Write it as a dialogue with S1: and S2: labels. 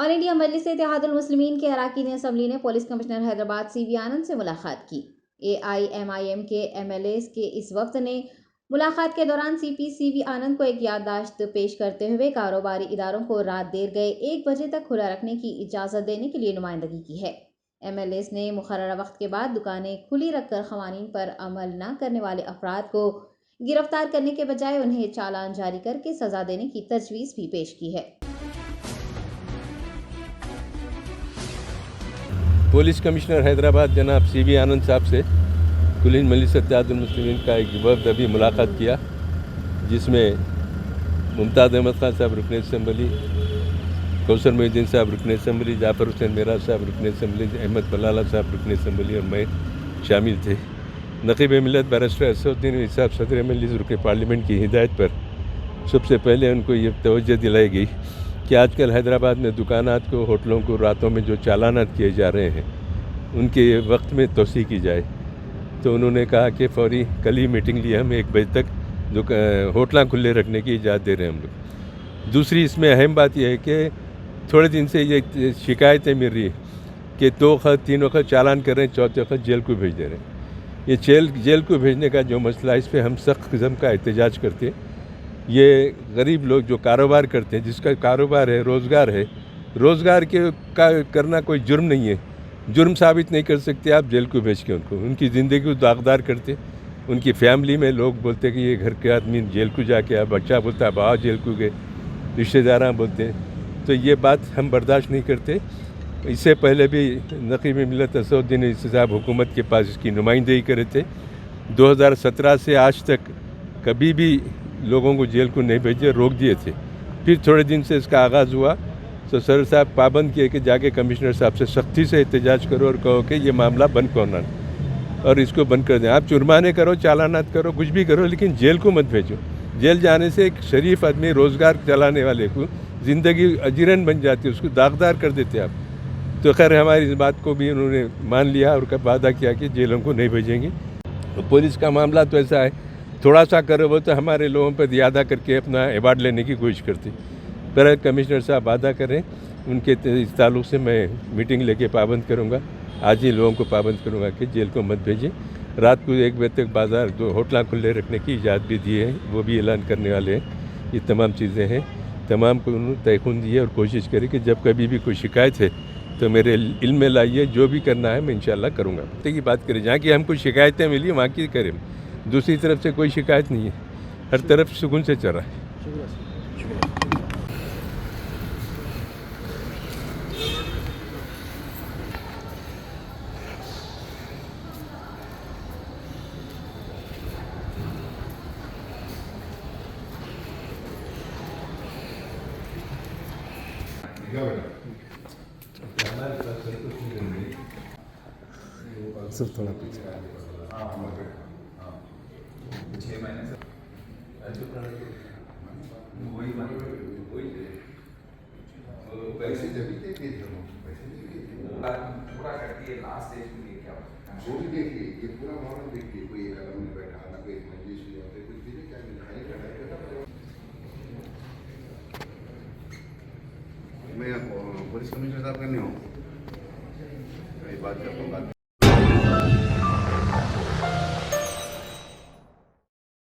S1: All India मजलिस इत्तेहादुल मुस्लिमीन के अरकान assembly ने पुलिस कमिश्नर हैदराबाद सीवी आनंद से मुलाकात की। AIMIM के MLAs के इस वक्त ने मुलाकात के दौरान CP सीवी आनंद को एक याददाश्त पेश करते हुए कारोबारी इदारों को रात देर गए 1 बजे तक खुला रखने की इजाज़त देने के लिए नुमाइंदगी की है। MLAs ने मुकर्ररा वक्त के बाद दुकानें खुली रखकर क़वानीन पर अमल न करने वाले अफराद को गिरफ्तार करने के बजाय उन्हें चालान जारी करके सज़ा देने की तजवीज़ भी पेश की है।
S2: पुलिस कमिश्नर हैदराबाद जनाब सीवी आनंद साहब से पुलिस मजलिस इत्तेहादुल मुस्लिमीन का एक वफ़द अभी मुलाकात किया, जिसमें मुमताज़ अहमद खान साहब रुकन असम्बली, कौसर मोहिद्दीन साहब रुकन असम्बली, जाफ़र हुसैन मेराज साहब रुकन असम्बली, अहमद बलाला साहब रुकन असम्बली और मैं शामिल थे। नक़ीब मिल्लत बैरिस्टर असदुद्दीन साहब सदर मजलिस रुकन पार्लियामेंट की हिदायत पर सबसे पहले उनको ये तवज्जो दिलाई गई कि आजकल हैदराबाद में दुकानात को, होटलों को रातों में जो चालानात किए जा रहे हैं उनके वक्त में तोसी की जाए। तो उन्होंने कहा कि फौरी कल ही मीटिंग ली, हम 1 बजे तक होटल खुले रखने की इजाज़त दे रहे हैं हम लोग। दूसरी इसमें अहम बात यह है कि थोड़े दिन से ये शिकायतें मिल रही है कि 2 वक्त 3 वक्त चालान कर रहे हैं, चौथे वक्त जेल को भेज दे रहे हैं। ये जेल को भेजने का जो मसला है, इस पर हम सख्त किस्म का एहतजाज करते हैं। ये गरीब लोग जो कारोबार करते हैं, जिसका कारोबार है, रोज़गार के करना कोई जुर्म नहीं है। जुर्म साबित नहीं कर सकते आप जेल को भेज के उनको, उनकी ज़िंदगी को दागदार करते। उनकी फैमिली में लोग बोलते कि ये घर के आदमी जेल को जाके, अब बच्चा बोलता है बाबा जेल को गए, रिश्तेदार बोलते हैं। तो ये बात हम बर्दाश्त नहीं करते। इससे पहले भी नक़ीब मिल्लत असदुद्दीन साहब हुकूमत के पास इसकी नुमाइंदगी करे थे। 2017 से आज तक कभी भी लोगों को जेल को नहीं भेजे, रोक दिए थे। फिर थोड़े दिन से इसका आगाज़ हुआ तो सर साहब पाबंद किए कि जाके कमिश्नर साहब से सख्ती से एहतजाज करो और कहो कि ये मामला बंद करना और इसको बंद कर दें। आप जुर्माने करो, चालानात करो, कुछ भी करो, लेकिन जेल को मत भेजो। जेल जाने से एक शरीफ आदमी, रोज़गार चलाने वाले को ज़िंदगी अजीरन बन जाती है, उसको दागदार कर देते आप। तो खैर हमारी इस बात को भी उन्होंने मान लिया और वादा किया कि जेलों को नहीं भेजेंगे। तो पुलिस का मामला तो ऐसा है, थोड़ा सा करो वो तो हमारे लोगों पर ज़्यादा करके अपना अवार्ड लेने की कोशिश करती। पर कमिश्नर साहब वादा करें, उनके इस ताल्लुक़ से मैं मीटिंग लेके पाबंद करूँगा। आज ही लोगों को पाबंद करूँगा कि जेल को मत भेजें। रात को 1 बजे तक बाज़ार जो होटल खुले रखने की इजाज़त भी दी है, वो भी ऐलान करने वाले हैं। ये तमाम चीज़ें हैं, तमाम को उन्होंने तयख़ुन दी है और कोशिश करें कि जब कभी भी कोई शिकायत है तो मेरे इल्म में लाइए, जो भी करना है मैं इंशाअल्लाह करूँगा। तो की बात करें, जहाँ की हमको शिकायतें मिली वहाँ की करें। दूसरी तरफ से कोई शिकायत नहीं है, हर तरफ सुकून से चल रहा है।
S3: सिर्फ थोड़ा पीछे
S4: 6 महीने से
S5: पैसे जब भी देखिए
S4: पूरा करती है लास्ट स्टेज में क्या
S5: जो भी देखिए, ये पूरा माहौल देखिए, कोई एक आदमी बैठा ना, कोई मजलिस हुई होती, कुछ चीज़ें क्या मिल। मैं पुलिस कमिश्नर साहब करने हूँ, बात करता हूँ।